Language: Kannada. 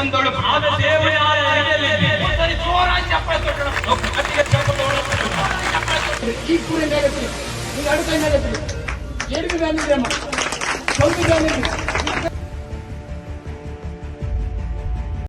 ಬಂದವಳು ಭಾವ ಸೇವೆಯ ಜೋರಾಗಿ ಚಪ್ಪಳೆ ಈ ಕೂರಿಂದ ನೀವು ಅಡುಗೆ ಏನಿದೆ ಅಮ್ಮ ಸ್ವಲ್ಪ